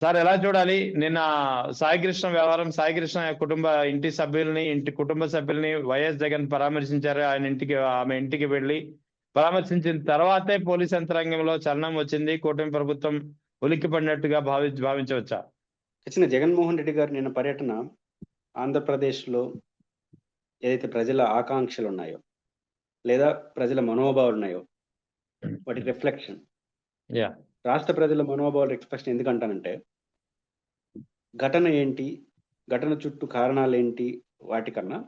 Sir ఎలా చూడాలి? నిన్న సాయికృష్ణ వ్యవహారం, సాయికృష్ణ కుటుంబ సభ్యుల్ని వైఎస్ జగన్ పరామర్శించారు. ఆమె ఇంటికి వెళ్లి పరామర్శించిన తర్వాతే పోలీస్ యంత్రాంగంలో చలనం వచ్చింది. కూటమి ప్రభుత్వం ఉలిక్కిపడినట్టుగా భావించవచ్చా? ఖచ్చితంగా జగన్మోహన్ రెడ్డి గారు నిన్న పర్యటన ఆంధ్రప్రదేశ్లో ఏదైతే ప్రజల ఆకాంక్షలు ఉన్నాయో లేదా ప్రజల మనోభావాలు ఉన్నాయో వాటి రిఫ్లెక్షన్. రాష్ట్ర ప్రజల మనోభావాల రిఫ్లెక్షన్ ఎందుకంటానంటే, ఘటన ఏంటి, ఘటన చుట్టూ కారణాలు ఏంటి వాటికన్నా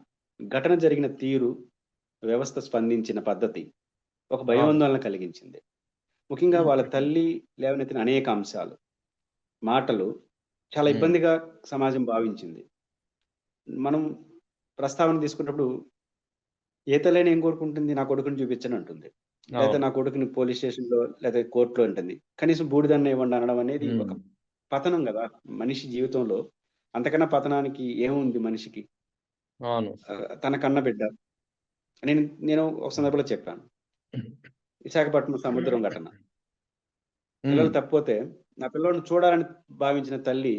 ఘటన జరిగిన తీరు, వ్యవస్థ స్పందించిన పద్ధతి ఒక భయాందోళన కలిగించింది. ముఖ్యంగా వాళ్ళ తల్లి లేవనెత్తిన అనేక అంశాలు, మాటలు చాలా ఇబ్బందిగా సమాజం భావించింది. మనం ప్రస్తావన తీసుకున్నప్పుడు ఏ తల్లైనా ఏం కోరుకుంటుంది? నా కొడుకుని చూపించని అంటుంది, లేదా నా కొడుకుని పోలీస్ స్టేషన్లో లేదా కోర్టులో ఉంటుంది. కనీసం బూడిదన్న ఇవ్వండి అనడం అనేది ఒక పతనం కదా మనిషి జీవితంలో. అంతకన్నా పతనానికి ఏముంది మనిషికి? తన కన్న బిడ్డ. నేను ఒక సందర్భంలో చెప్పాను, విశాఖపట్నం సముద్రం ఘటన. పిల్లలు తప్పిపోతే నా పిల్లలను చూడాలని భావించిన తల్లి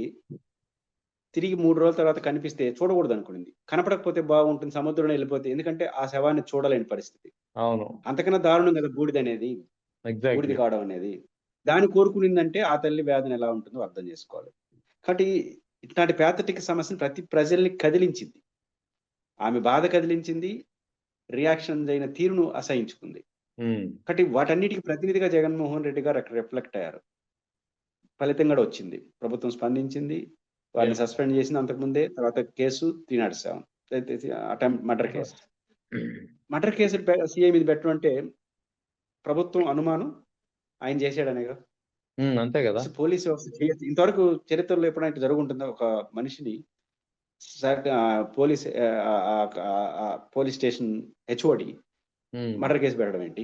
తిరిగి 3 రోజుల తర్వాత కనిపిస్తే చూడకూడదు అనుకునింది. కనపడకపోతే బాగుంటుంది, సముద్రంలో వెళ్ళిపోతే, ఎందుకంటే ఆ శవాన్ని చూడలేని పరిస్థితి. అంతకన్నా దారుణం కదా బూడిద అనేది, బూడిద కావడం అనేది. దాన్ని కోరుకునిందంటే ఆ తల్లి వేదన ఎలా ఉంటుందో అర్థం చేసుకోవాలి. కాబట్టి ఇట్లాంటి పేథటిక్ సమస్యను ప్రతి ప్రజల్ని కదిలించింది. ఆమె బాధ కదిలించింది, రియాక్షన్ అయిన తీరును అసహించుకుంది. కాబట్టి వాటన్నిటికి ప్రతినిధిగా జగన్మోహన్ రెడ్డి గారు అక్కడ రిఫ్లెక్ట్ అయ్యారు. ఫలితం కూడా వచ్చింది. ప్రభుత్వం స్పందించింది, వాళ్ళని సస్పెండ్ చేసింది అంతకుముందే. తర్వాత case 307 attempt murder case. Murder case CI మీద పెట్టడం అంటే ప్రభుత్వం అనుమానం ఆయన చేశాడనేగా. అంతే కదా. పోలీసు వ్యవస్థ చేయొచ్చు. ఇంతవరకు చరిత్రలో ఎప్పుడైనా జరుగుంటుందా? ఒక మనిషిని police station HOD murder case పెట్టడం ఏంటి?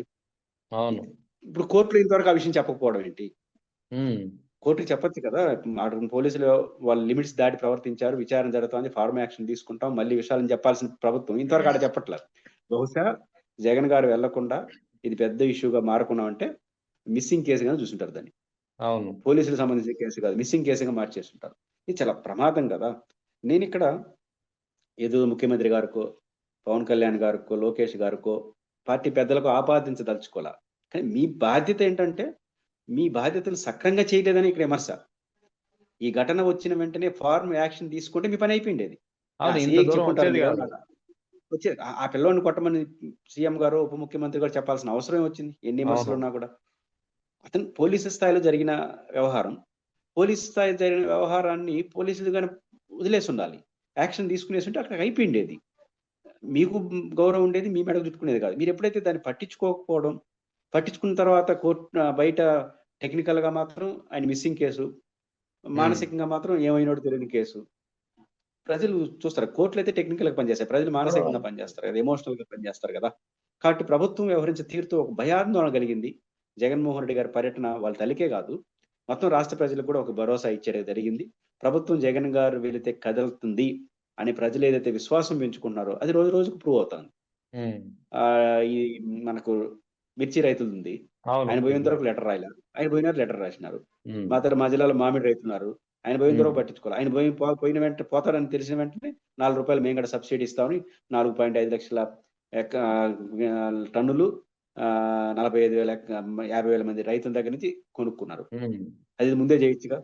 ఇప్పుడు కోర్టులో ఇంతవరకు ఆ విషయం చెప్పకపోవడం ఏంటి? కోర్టుకి చెప్పొచ్చు కదా, పోలీసులు వాళ్ళ లిమిట్స్ దాటి ప్రవర్తించారు, విచారణ జరుగుతుంది, ఫార్మ్ యాక్షన్ తీసుకుంటాం, మళ్ళీ విషయాలను చెప్పాల్సిన ప్రభుత్వం ఇంతవరకు ఆడ చెప్పట్లేదు. బహుశా జగన్ గారు వెళ్లకుండా ఇది పెద్ద ఇష్యూగా మారకుండా మిస్సింగ్ కేసుగా చూసుంటారు దాన్ని. పోలీసులకు సంబంధించిన కేసు కాదు, మిస్సింగ్ కేసుగా మార్చేస్తుంటారు. ఇది చాలా ప్రమాదం కదా. నేను ఇక్కడ ఏదో ముఖ్యమంత్రి గారికో, పవన్ కళ్యాణ్ గారికో, లోకేష్ గారికో, పార్టీ పెద్దలకు ఆపాదించదలుచుకోవాలా. కానీ మీ బాధ్యత ఏంటంటే, మీ బాధ్యతలు సక్రంగా చేయలేదని ఇక్కడ విమర్శ. ఈ ఘటన వచ్చిన వెంటనే ఫార్మ్ యాక్షన్ తీసుకుంటే మీ పని అయిపోయిండేది. వచ్చే ఆ పిల్లోని కొట్టమని సీఎం గారు, ఉప ముఖ్యమంత్రి గారు చెప్పాల్సిన అవసరం వచ్చింది, ఎన్ని విమర్శలు ఉన్నా కూడా. అతను పోలీసు స్థాయిలో జరిగిన వ్యవహారం, పోలీసు స్థాయి జరిగిన వ్యవహారాన్ని పోలీసులు కానీ వదిలేసి ఉండాలి, యాక్షన్ తీసుకునేసి ఉంటే అక్కడ అయిపోయిండేది. మీకు గౌరవం ఉండేది, మీ మెడకు చుట్టుకునేది కాదు. మీరు ఎప్పుడైతే దాన్ని పట్టించుకోకపోవడం, పట్టించుకున్న తర్వాత కోర్టు బయట టెక్నికల్ గా మాత్రం ఆయన మిస్సింగ్ కేసు, మానసికంగా మాత్రం ఏమైనాడు తెలియని కేసు. ప్రజలు చూస్తారు, కోర్టులు అయితే టెక్నికల్ గా పనిచేస్తాయి, ప్రజలు మానసికంగా పనిచేస్తారు కదా, ఎమోషనల్ గా పనిచేస్తారు కదా. కాబట్టి ప్రభుత్వం వ్యవహరించే తీరుతో ఒక భయాందోళన కలిగింది. జగన్మోహన్ రెడ్డి గారి పర్యటన వాళ్ళ తల్లికే కాదు, మొత్తం రాష్ట్ర ప్రజలకు కూడా ఒక భరోసా ఇచ్చేది జరిగింది. ప్రభుత్వం జగన్ గారు వెళితే కదులుతుంది అని ప్రజలు ఏదైతే విశ్వాసం పెంచుకుంటున్నారో అది రోజు రోజుకు ప్రూవ్ అవుతుంది. ఈ మనకు మిర్చి రైతులు ఉంది, ఆయన పోయిన వరకు లెటర్ రాయలేరు, ఆయన పోయినారు లెటర్ రాసినారు. మా జిల్లాలో మామిడి రైతున్నారు, ఆయన పోయిన వరకు పట్టించుకోవాలి. ఆయన పోయిన వెంటనే పోతారని తెలిసిన వెంటనే ₹4 మేము కూడా సబ్సిడీ ఇస్తామని 4.5 లక్షల టన్నులు 50,000 మంది రైతుల దగ్గర నుంచి కొనుక్కున్నారు. అది ముందే చేయొచ్చుగా.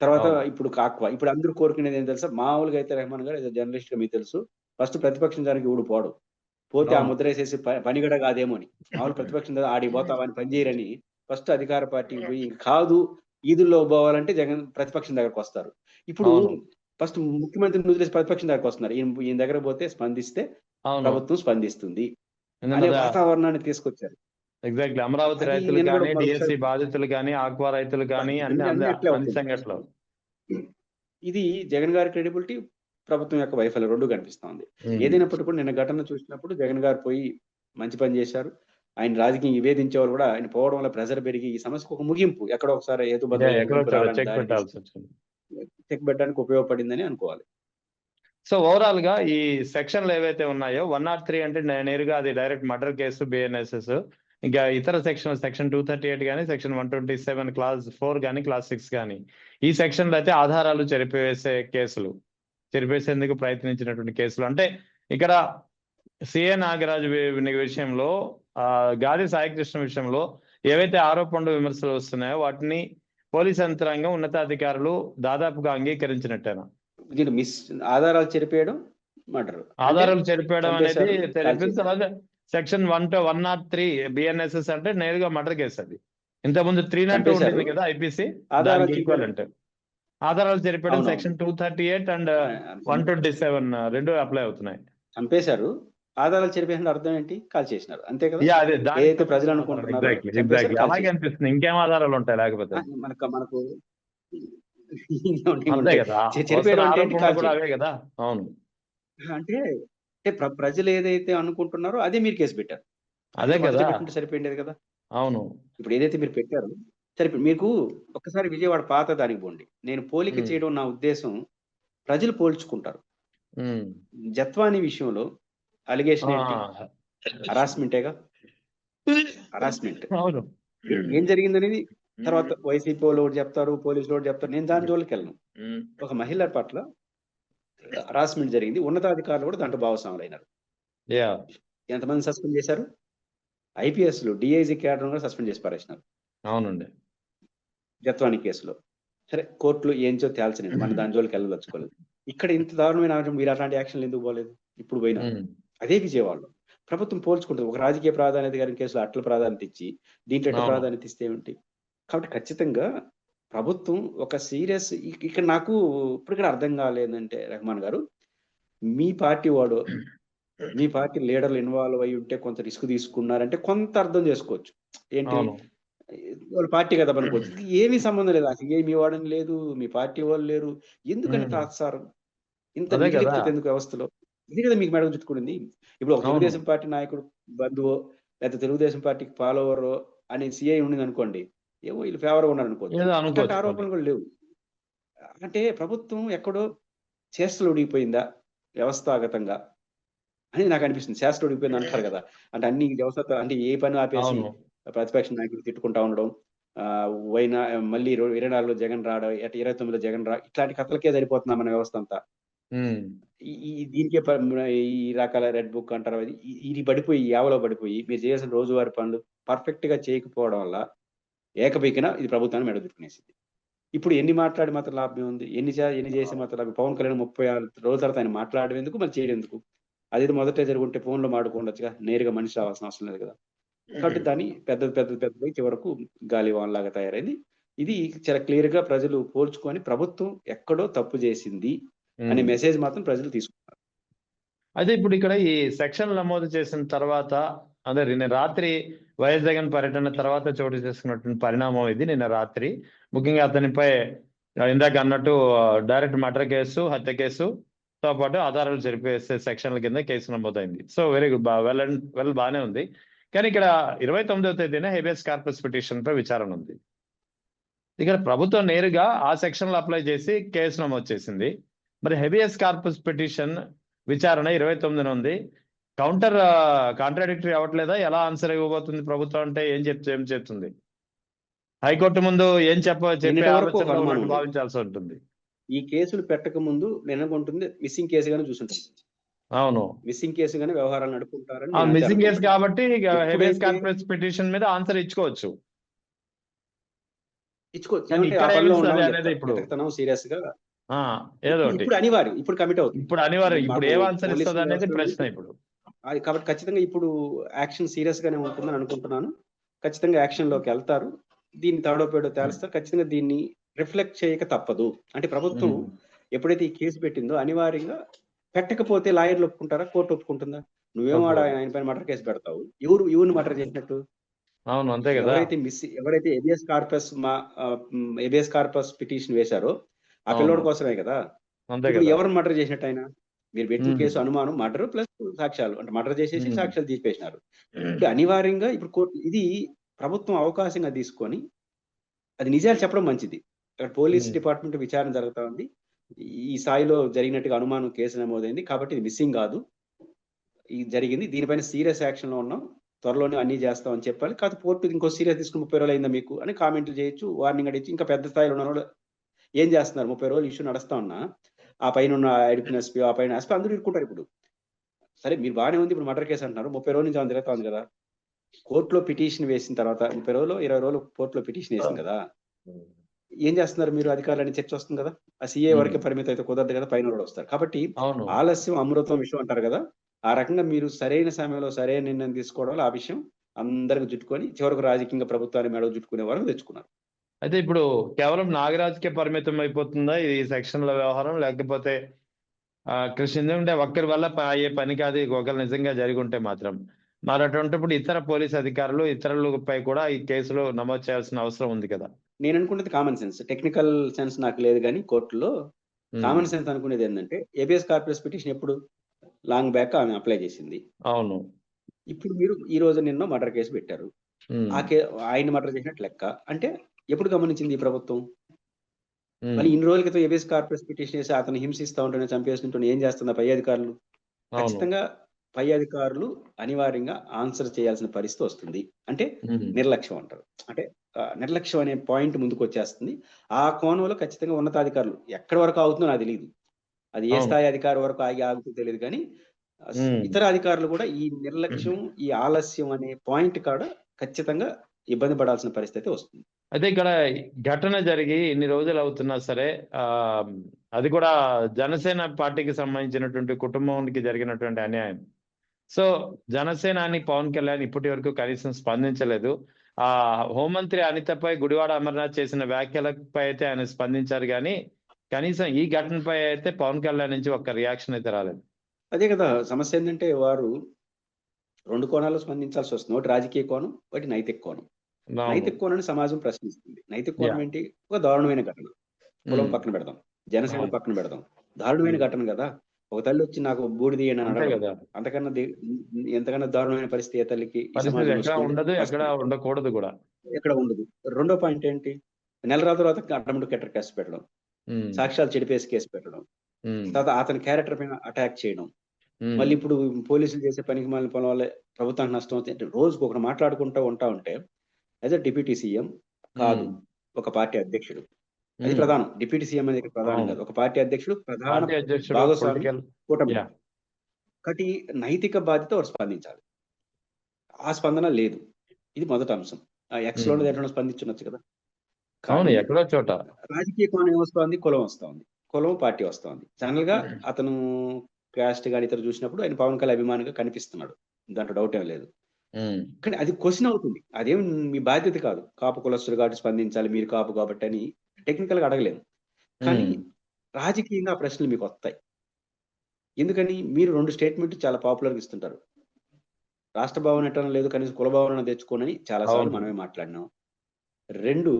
తర్వాత ఇప్పుడు కాక్వా, ఇప్పుడు అందరూ కోరుకునేది ఏం తెలుసా? మామూలుగా అయితే రెహమాన్ గారు ఏదో జర్నలిస్ట్ గా మీకు తెలుసు, ఫస్ట్ ప్రతిపక్షం దానికి ఊడు పోతే ఆ ముద్ర వేసేసి పనిగడ కాదేమో అని. మామూలు ప్రతిపక్షం ఆడికి పోతావని పని చేయరని ఫస్ట్ అధికార పార్టీకి పోయి కాదు ఈదుల్లో పోవాలంటే జగన్ ప్రతిపక్షం దగ్గరకు వస్తారు. ఇప్పుడు ఫస్ట్ ముఖ్యమంత్రిని వదిలేసి ప్రతిపక్షం దగ్గరకు వస్తున్నారు. ఈయన దగ్గర పోతే స్పందిస్తే ప్రభుత్వం స్పందిస్తుంది అనే వాతావరణాన్ని తీసుకొచ్చారు. ఎగ్జాక్ట్లీ. అమరావతి రైతులు కానీ, డిఎస్సి బాధితులు కానీ, ఆక్వా రైతులు కానీ అన్ని సంఘటనలు. ఇది జగన్ గారి క్రెడిబిలిటీ, ప్రభుత్వం యొక్క వైఫల్యం రెండు కనిపిస్తోంది. ఏదైనప్పటికీ కూడా నిన్న ఘటన చూసినప్పుడు జగన్ గారు పోయి మంచి పని చేశారు. ఆయన రాజకీయం నివేదించేవారు కూడా, ఆయన పోవడం వల్ల ప్రెజర్ పెరిగి ఈ సమస్యకు ఒక ముగింపు ఎక్కడో ఒకసారి చెక్ పెట్టడానికి ఉపయోగపడిందని అనుకోవాలి. సో ఓవరాల్ గా ఈ సెక్షన్లు ఏవైతే ఉన్నాయో 103 అంటే నేరుగా అది డైరెక్ట్ మర్డర్ కేసు, బిఎన్ఎస్ఎస్. ఇంకా ఇతర సెక్షన్ 238 కానీ సెక్షన్ 127 క్లాస్ 4 కానీ క్లాస్ 6 కానీ ఈ సెక్షన్లో అయితే ఆధారాలు చెరిపేసేందుకు ప్రయత్నించినటువంటి కేసులు. అంటే ఇక్కడ సిఏ నాగరాజు విషయంలో గాది సాయికృష్ణ విషయంలో ఏవైతే ఆరోపణలు విమర్శలు వస్తున్నాయో వాటిని పోలీస్ యంత్రాంగం ఉన్నతాధికారులు దాదాపుగా అంగీకరించినట్టేనా? దీని ఆధారాలు చెరిపేయడం మర్డర్, ఆధారాలు చెరిపేయడం అనేది తెలిపింది. తర్వాత సెక్షన్ 103 బిఎన్ఎస్ఎస్ అంటే నేరుగా మర్డర్ కేసు. అది ఇంతకుముందు 302 ఉంటుంది కదా ఐపీసీ, ఈక్వల్ ఆధారాలు చెరిపేయడం సెక్షన్ 238 అండ్ 127 రెండు అప్లై అవుతున్నాయి. చంపేశారు, ఆధారాలు చెరిపేసిన అర్థం ఏంటి? కాల్ చేసినారు, అంతే కదా. అదే ఏదైతే ప్రజలు అనుకుంటున్నారో అలాగే అనిపిస్తుంది. ఇంకేం ఆధారాలు ఉంటాయి లేకపోతే మనకు అవే కదా. అవును, అంటే ప్రజలు ఏదైతే అనుకుంటున్నారో అదే మీరు కేసు పెట్టారు. అదే కదా, సరిపోయింది కదా. అవును, ఇప్పుడు ఏదైతే మీరు పెట్టారో సరిపోయి. మీకు ఒక్కసారి విజయవాడ పాత దానికి పోండి. నేను పోలిక చేయడం నా ఉద్దేశం, ప్రజలు పోల్చుకుంటారు. జత్వాని విషయంలో అలిగేషన్ హరాస్మెంటేగా, హరాస్మెంట్. అవును, ఏం జరిగిందనేది తర్వాత వైసీపీ వాళ్ళు చెప్తారు, పోలీసులు కూడా చెప్తారు. నేను దాని జోలికి వెళ్ళను. ఒక మహిళ పట్ల హరాస్మెంట్ జరిగింది, ఉన్నతాధికారులు కూడా దాంట్లో భాగస్వాములు అయినారు. ఎంతమంది సస్పెండ్ చేశారు? ఐపీఎస్లు, డిఐజీ క్యాడర్ కూడా సస్పెండ్ చేసి పారేసినారు. అవునండి, జత్వాని కేసులో. సరే, కోర్టులు ఏంచో తేల్చలేదు, మన దాని జోలికి వెళ్ళదలుచుకోలేదు. ఇక్కడ ఇంత దారుణమైన మీరు అట్లాంటి యాక్షన్లు ఎందుకు పోలేదు? ఇప్పుడు పోయినా అదే విజయవాడలో ప్రభుత్వం పోల్చుకుంటుంది. ఒక రాజకీయ ప్రాధాన్యత గారి కేసులో అట్ల ప్రాధాన్యత ఇచ్చి దీంట్లో ఎట్లా ప్రాధాన్యత ఇస్తే ఏమిటి? కాబట్టి ఖచ్చితంగా ప్రభుత్వం ఒక సీరియస్, ఇక్కడ నాకు ఇప్పుడు ఇక్కడ అర్థం కాలేదంటే, రెహమాన్ గారు, మీ పార్టీ వాడు, మీ పార్టీ లీడర్లు ఇన్వాల్వ్ అయ్యి ఉంటే కొంత రిస్క్ తీసుకున్నారంటే కొంత అర్థం చేసుకోవచ్చు. ఏంటి, వాళ్ళ పార్టీ కదా అనుకోవచ్చు. ఏమీ సంబంధం లేదు, అసలు ఏ మీ వాడని లేదు, మీ పార్టీ వాళ్ళు లేరు. ఎందుకంటే తాత్సారం ఇంత నిర్లిప్తత ఎందుకు వ్యవస్థలో? ఇది కదా మీకు మేడం చుట్టుకుంది. ఇప్పుడు ఒక తెలుగుదేశం పార్టీ నాయకుడు బంధువో లేకపోతే తెలుగుదేశం పార్టీకి ఫాలోవరో అని సిఐ ఉండింది అనుకోండి, ఏమో వీళ్ళు ఫేవర్గా ఉన్నారు అనుకోవచ్చు. ఆరోపణలు కూడా లేవు. అంటే ప్రభుత్వం ఎక్కడో చేష్టలు ఉడిగిపోయిందా వ్యవస్థాగతంగా అని నాకు అనిపిస్తుంది. శాస్త్రం ఉడిగిపోయింది అంటారు కదా, అంటే అన్ని వ్యవస్థ, అంటే ఏ పని ఆపేసి ప్రతిపక్ష నాయకులు తిట్టుకుంటా ఉండడం, మళ్ళీ 24లో జగన్ రావడం, 29లో జగన్ ఇట్లాంటి కథలకే సరిపోతున్నా మన వ్యవస్థ అంతా. దీనికే ఈ రకాల రెడ్ బుక్ అంటారు, ఇది పడిపోయి యావలో పడిపోయి మీరు చేయాల్సిన రోజువారీ పనులు పర్ఫెక్ట్ గా చేయకపోవడం వల్ల ఏకబీకిన ఇది ప్రభుత్వాన్ని మెడదుట్టుకునేసింది. ఇప్పుడు ఎన్ని మాట్లాడి మాత్రం లాభం ఉంది? ఎన్ని చేసి మాత్రం లాభం? పవన్ కళ్యాణ్ 36 రోజుల తర్వాత ఆయన మాట్లాడడం ఎందుకు, మళ్ళీ చేయడం ఎందుకు? అది మొదటే జరుగుంటే ఫోన్లో మాడుకోండొచ్చుగా, నేరుగా మనిషి రావాల్సిన అవసరం లేదు కదా. కాబట్టి దాన్ని పెద్ద చివరకు గాలివాన్లాగా తయారైంది. ఇది చాలా క్లియర్ గా ప్రజలు పోల్చుకొని ప్రభుత్వం ఎక్కడో తప్పు చేసింది అనే మెసేజ్ మాత్రం ప్రజలు తీసుకున్నారు. అయితే ఇప్పుడు ఇక్కడ ఈ సెక్షన్ నమోదు చేసిన తర్వాత, అదే నిన్న రాత్రి వైఎస్ జగన్ పర్యటన తర్వాత చోటు చేసుకున్నటువంటి పరిణామం ఇది. నిన్న రాత్రి ముఖ్యంగా అతనిపై ఇందాక అన్నట్టు డైరెక్ట్ మర్డర్ కేసు, హత్య కేసుతో పాటు ఆధారాలు చెరిపేసే సెక్షన్ల కింద కేసు నమోదైంది. సో వెరీ గుడ్, వెల్ బాగానే ఉంది. కానీ ఇక్కడ 29వ తేదీన హెబియస్ కార్పస్ పిటిషన్ పై విచారణ ఉంది. ఇక్కడ ప్రభుత్వం నేరుగా ఆ సెక్షన్ లో అప్లై చేసి కేసు నమోదు చేసింది. మరి హెబియస్ కార్పస్ పిటిషన్ విచారణ 29న ఉంది. కాంట్రాడిక్టరీ అవ్వట్లేదా? ఎలా ఆన్సర్ ఇవ్వబోతుంది ప్రభుత్వం? అంటే ఏం చెప్తుంది? హైకోర్టు ముందు ఏం భావించాల్సి ఉంటుంది. ఈ కేసులు పెట్టక ముందు నేను అనుకుంటుంది మిస్సింగ్ కేసు గానే చూసుంటాను. అవును, మిస్సింగ్ కేసు గానే వ్యవహారాలు నడుపుకుంటారని. మిస్సింగ్ కేసు కాబట్టి హెబియస్ కార్పస్ పిటిషన్ మీద ఆన్సర్ ఇచ్చుకోవచ్చు. ఇప్పుడు సీరియస్ గా ఏదో ఇప్పుడు అనివార్యం, ఇప్పుడు కమిట్ అవుతుంది. ఇప్పుడు అనివార్యం, ఇప్పుడు ఏం ఆన్సర్ ఇస్తుంది అనేది ప్రశ్న ఇప్పుడు. కాబట్టి ఖచ్చితంగా ఇప్పుడు యాక్షన్ సీరియస్ గానే ఉంటుందని అనుకుంటున్నాను. ఖచ్చితంగా యాక్షన్ లోకి వెళ్తారు, దీన్ని తాడోపేడో తేలుస్తారు. ఖచ్చితంగా దీన్ని రిఫ్లెక్ట్ చేయక తప్పదు. అంటే ప్రభుత్వం ఎప్పుడైతే ఈ కేసు పెట్టిందో అనివార్యంగా, పెట్టకపోతే లాయర్లు ఒప్పుకుంటారా, కోర్టు ఒప్పుకుంటుందా? నువ్వేమో ఆయన పైన మర్డర్ కేసు పెడతావు, ఎవరిని మర్డర్ చేసినట్టు? అవును, అంతే కదా. ఎవరైతే హెబియస్ కార్పస్ పిటిషన్ వేశారో ఆ పిల్లోడి కోసమే కదా. ఎవరిని మర్డర్ చేసినట్టు ఆయన? మీరు పెట్టిన కేసు అనుమానం మర్డర్ ప్లస్ సాక్ష్యాలు, అంటే మర్డర్ చేసేసి సాక్ష్యాలు తీసిపేసినారు. అనివార్యంగా ఇప్పుడు కోర్టు ఇది ప్రభుత్వం అవకాశంగా తీసుకొని అది నిజాలు చెప్పడం మంచిది. అక్కడ పోలీస్ డిపార్ట్మెంట్ విచారణ జరుగుతా ఉంది, ఈ స్థాయిలో జరిగినట్టుగా అనుమానం కేసు నమోదైంది కాబట్టి ఇది మిస్సింగ్ కాదు, ఇది జరిగింది, దీనిపైన సీరియస్ యాక్షన్ లో ఉన్నాం, త్వరలోనే అన్నీ చేస్తామని చెప్పాలి. కాకపోతే కోర్టు ఇంకో సీరియస్ తీసుకుని 30 రోజులు అయిందా మీకు అని కామెంట్లు చేయొచ్చు, వార్నింగ్ అడిగొచ్చు. ఇంకా పెద్ద స్థాయిలో ఉన్నవాళ్ళు ఏం చేస్తున్నారు? 30 రోజులు ఇష్యూ నడుస్తా ఉన్నా, ఆ పైనున్న అడిషనల్ ఎస్పీ, ఆ పైన ఎస్పీ అందరూ ఇరుక్కుంటారు ఇప్పుడు. సరే మీరు బానే ఉంది, ఇప్పుడు మర్డర్ కేసు అంటున్నారు. 30 రోజుల నుంచి ఆమె తిరుగుతా ఉంది కదా! కోర్టులో పిటిషన్ వేసిన తర్వాత 30 రోజులు, 20 రోజులు కోర్టులో పిటిషన్ వేసింది కదా! ఏం చేస్తున్నారు మీరు అధికారులని? చర్చ వస్తుంది కదా! ఆ సీఏ వరకే పరిమితం అయితే కుదరదు కదా! పైనోళ్ళు వస్తారు. కాబట్టి అవును. ఆలస్యం అమృతం విషయం అంటారు కదా! ఆ రకంగా మీరు సరైన సమయంలో సరైన నిర్ణయం తీసుకోవడం వల్ల ఆ విషయం అందరికి జుట్టుకొని చివరకు రాజకీయంగా ప్రభుత్వాన్ని మెడకు చుట్టుకునే వరకు తెచ్చుకున్నారు. అయితే ఇప్పుడు కేవలం నాగరాజ్కే పరిమితం అయిపోతుందా ఈ సెక్షన్ల వ్యవహారం? లేకపోతే కృష్ణ ఎందుకంటే ఒక్కరి వల్ల అయ్యే పని కాదు. ఒకవేళ నిజంగా జరిగి ఉంటే మాత్రం. మరి అటువంటిప్పుడు ఇతర పోలీస్ అధికారులు, ఇతరులపై కూడా ఈ కేసులు నమోదు చేయాల్సిన అవసరం ఉంది కదా! నేను అనుకున్నది కామన్ సెన్స్. టెక్నికల్ సెన్స్ నాకు లేదు గానీ కోర్టులో కామన్ సెన్స్ అనుకునేది ఏంటంటే హేబియస్ కార్పస్ పిటిషన్ ఎప్పుడు? లాంగ్ బ్యాక్ ఆమె అప్లై చేసింది. అవును. ఇప్పుడు మీరు ఈ రోజు నిన్న మర్డర్ కేసు పెట్టారు. హ్మ్. ఆ కే ఆయన్ని మర్డర్ చేసినట్టు లెక్క. అంటే ఎప్పుడు గమనించింది ఈ ప్రభుత్వం? హ్మ్. మళ్ళీ ఇన్ని రోజుల క్రితం హేబియస్ కార్పస్ పిటిషన్ వేసి అతన్ని హింసిస్తా ఉంటేనే, చంపేస్తుంటేనే ఏం చేస్తుంది ఆ పై అధికారులు? అవును. ఖచ్చితంగా పై అధికారులు అనివార్యంగా ఆన్సర్ చేయాల్సిన పరిస్థితి వస్తుంది. అంటే హ్మ్. నిర్లక్ష్యం అంటారు. అంటే నిర్లక్ష్యం అనే పాయింట్ ముందుకొచ్చేస్తుంది. ఆ కోణంలో ఖచ్చితంగా ఉన్నతాధికారులు ఎక్కడి వరకు ఆగుతుందో నాకు తెలీదు. అది ఏ అవును. స్థాయి అధికారి వరకు ఆగుతుందో తెలీదు గానీ, హ్మ్. ఇతర అధికారులు కూడా ఈ నిర్లక్ష్యం, ఈ ఆలస్యం అనే పాయింట్ కాడ ఖచ్చితంగా ఇబ్బంది పడాల్సిన పరిస్థితి వస్తుంది. అయితే ఇక్కడ ఘటన జరిగి ఇన్ని రోజులు అవుతున్నా సరే, అది కూడా జనసేన పార్టీకి సంబంధించినటువంటి కుటుంబానికి జరిగినటువంటి అన్యాయం. సో జనసేనాని పవన్ కళ్యాణ్ ఇప్పటి వరకు కనీసం స్పందించలేదు. హోంమంత్రి అనితపై గుడివాడ అమర్నాథ్ చేసిన వ్యాఖ్యలపై అయితే ఆయన స్పందించారు గానీ, కనీసం ఈ ఘటనపై అయితే పవన్ కళ్యాణ్ నుంచి ఒక్క రియాక్షన్ అయితే రాలేదు. అదే కదా! సమస్య ఏందంటే వారు 2 కోణాల్లో స్పందించాల్సొస్తుంది. ఒకటి రాజకీయ కోణం, ఒకటి నైతిక కోణం. అవును. నైతిక కోణాన్ని సమాజం ప్రశ్నిస్తుంది. నైతిక కోణం యాహ్! ఏంటి? ఒక దారుణమైన ఘటన. కులం హ్మ్. పక్కన పెడదాం. జనసేన అవును. పక్కన పెడదాం. దారుణమైన హ్మ్. ఘటన గదా! ఒక తల్లొచ్చి నాకు బూడిదియ్యండి అని అంతే అడగడం. గదా! అంతకన్నా ఎంతకన్నా దారుణమైన పరిస్థితి ఏ తల్లికి ఈ పరిస్థితి సమాజంలో ఎక్కడా వస్తుంది? ఉండదు. ఎక్కడా వస్తుంది. ఉండకూడదు గూడా. ఎక్కడ ఉండదు. రెండో పాయింట్ ఏంటి? నెల రోజుల తర్వాత అడ్డముడు కట్టర్ కేసు పెట్టడం. హ్మ్. సాక్ష్యాలు చెడిపేసి కేసు పెట్టడం. హ్మ్. తర్వాత అతని క్యారెక్టర్ పైన అటాక్ చేయడం. హ్మ్. మళ్ళీ ఇప్పుడు పోలీసులు చేసే పనికిమాలిన పనుల వల్లే ప్రభుత్వానికి నష్టం అవుతుంది. అంటే రోజుకొకరు మాట్లాడుకుంటూ ఉంటా ఉంటే యాస్ ఎ డిప్యూటీ సీఎం కాదు. హ్మ్. ఒక పార్టీ అధ్యక్షుడు. అది హ్మ్. ప్రధానం. డిప్యూటీ సీఎం అనేది ఇక్కడ ప్రధానం అవును. కాదు. ఒక పార్టీ అధ్యక్షుడు, ప్రధాన పార్టీ అధ్యక్షుడు, భాగస్వామి పొలిటికల్ కూటమి. యాహ్! ఒకటి నైతిక బాధ్యత వారు స్పందించాలి. ఆ స్పందన లేదు. ఇది మొదటి అంశం. ఎక్స్‌లోనో హ్మ్. దేంట్లోనో స్పందించుండొచ్చు కదా! అవును. కానీ ఎక్కడో చోట. రాజకీయ కోణం ఏమొస్తోంది? కులం వస్తోంది. కులం, పార్టీ వస్తోంది. జనరల్‌గా అతను కాస్ట్ గాని ఇతరు చూసినప్పుడు ఆయన పవన్ కళ్యాణ్ అభిమానిగా కనిపిస్తున్నాడు. దాంట్లో డౌట్ ఏం లేదు. హ్మ్. కానీ అది క్వెషన్ అవుతుంది. అదేం మీ బాధ్యత కాదు. కాపు కులస్తులు కాబట్టి స్పందించాలి. మీరు కాపు కాబట్టని టెక్నికల్‌గా అడగలేము. కానీ హ్మ్. రాజకీయంగా ఆ ప్రశ్నలు మీకొత్తాయి. ఎందుకని? మీరు 2 స్టేట్‌మెంట్లు చాలా పాపులర్‌గా ఇస్తుంటారు. రాష్ట్ర భావన ఎట్టనో లేదు, కనీసం కుల భావన తెచ్చుకోనని చాలా సార్లు అవును. మనమే మాట్లాడినాం. 2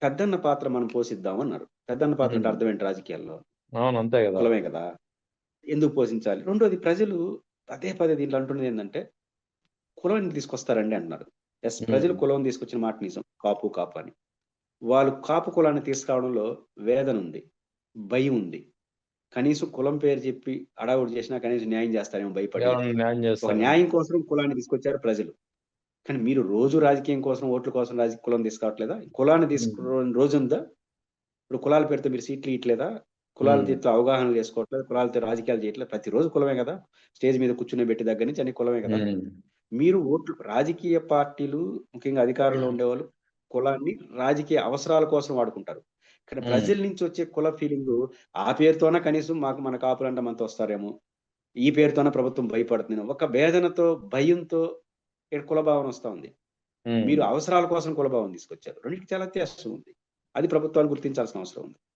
పెద్దన్న పాత్ర మనం పోషిద్దాం అన్నారు. పెద్దన్న పాత్ర అంటే హ్మ్. అర్థం ఏంటి రాజకీయాల్లో? అవును. అంతే గదా! కులమే కదా! ఎందుకు పోషించాలి? రెండోది ప్రజలు పదే పదే దీంట్లో అంటున్నదేందంటే, కులం ఎందుకు తీసుకొస్తారండి అంటున్నారు. యెస్, ప్రజలు హ్మ్. కులం తీసుకొచ్చిన మాట నిజం. కాపు, కాపు అని. వాళ్ళు కాపు కులాన్ని తీసుకురావడంలో వేదనుంది. భయముంది. కనీసం కులం పేరు చెప్పి హడావుడి చేసినా కనీసం న్యాయం చేస్తారేమో భయపడి, ఎవరైనా న్యాయం ఒక చేస్తారని. న్యాయం కోసం కులాన్ని తీసుకొచ్చారు ప్రజలు. కానీ మీరు రోజు రాజకీయం కోసం, ఓట్ల కోసం కులం తీసుకురావట్లేదా? కులాన్ని హ్మ్. తీసుకురాని రోజుందా? ఇప్పుడు కులాల పేరుతో మీరు సీట్లు ఇయట్లేదా? కులాల హ్మ్. దీంట్లో అవగాహన చేసుకోవట్లేదు. కులాలతో రాజకీయాలు చేయట్లేదు. ప్రతిరోజు కులమే గదా! స్టేజ్ మీద కూర్చునబెట్టే దగ్గర నుంచి అన్ని కులమే గదా! హ్మ్. మీరు ఓట్లు రాజకీయ పార్టీలు ముఖ్యంగా అధికారంలో ఉండేవాళ్ళు కులాన్ని రాజకీయ అవసరాల కోసం వాడుకుంటారు. కానీ హ్మ్. ప్రజల నుంచి వచ్చే కుల ఫీలింగు ఆ పేరుతోనే కనీసం మాకు మన కాపులంటే మనతో వస్తారేమో! ఈ పేరుతోనే ప్రభుత్వం భయపడుతుందేమో! ఒక భేదనతో, భయంతో ఇక్కడ కుల భావన వస్తా ఉంది. హ్మ్. మీరు అవసరాల కోసం కుల భావన తీసుకొచ్చారు. రెండిటికి చాలా వ్యత్యాసం ఉంది. అది ప్రభుత్వాలు గుర్తించాల్సిన అవసరం ఉంది.